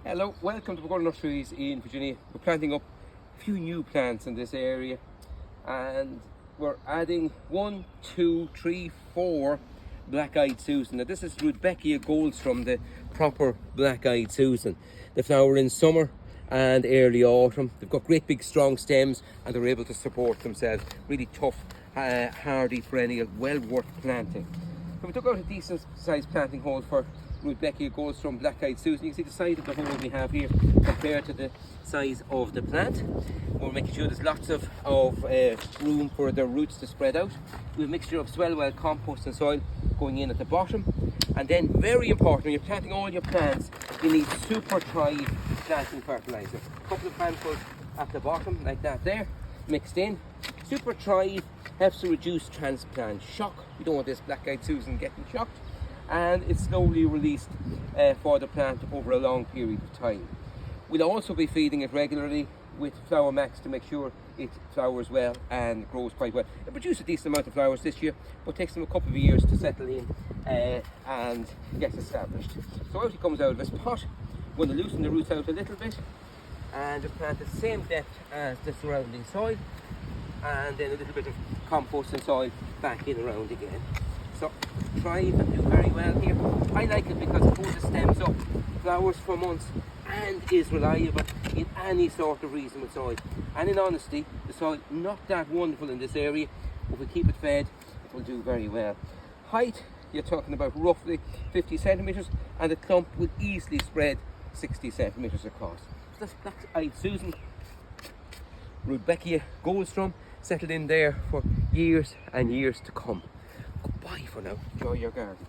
Hello, welcome to Pergola Nurseries in Virginia. We're planting up a few new plants in this area and we're adding 1, 2, 3, 4 black-eyed Susan. Now this is RUDBECKIA GOLDSTRUM, the proper black-eyed Susan. They flower in summer and early autumn. They've got great big strong stems and they're able to support themselves. Really tough, hardy perennial, well worth planting. So we took out a decent sized planting hole for RUDBECKIA GOLDSTRUM black-eyed Susan. You can see the size of the hole we have here compared to the size of the plant. We're making sure there's lots of room for the roots to spread out. We have a mixture of swell compost and soil going in at the bottom. And then, very important, when you're planting all your plants, you need Super Thrive planting fertilizer. A couple of handfuls at the bottom, like that there, mixed in. Super Thrive helps to reduce transplant shock. We don't want this black-eyed Susan getting shocked. And it's slowly released for the plant over a long period of time. We'll also be feeding it regularly with Flower Max to make sure it flowers well and grows quite well. It produced a decent amount of flowers this year, but takes them a couple of years to settle in and get established. So out it comes out of this pot. We're going to loosen the roots out a little bit and just plant at the same depth as the surrounding soil, and then a little bit of compost and soil back in around again. So thrive and do very well here. I like it because it holds the stems up, flowers for months, and is reliable in any sort of reasonable soil. And in honesty, the soil not that wonderful in this area. If we keep it fed, it will do very well. Height, you're talking about roughly 50 centimetres, and the clump will easily spread 60 centimetres across. So that's black-eyed Susan, RUDBECKIA GOLDSTRUM, settled in there for years and years to come. Goodbye for now. Enjoy your garden.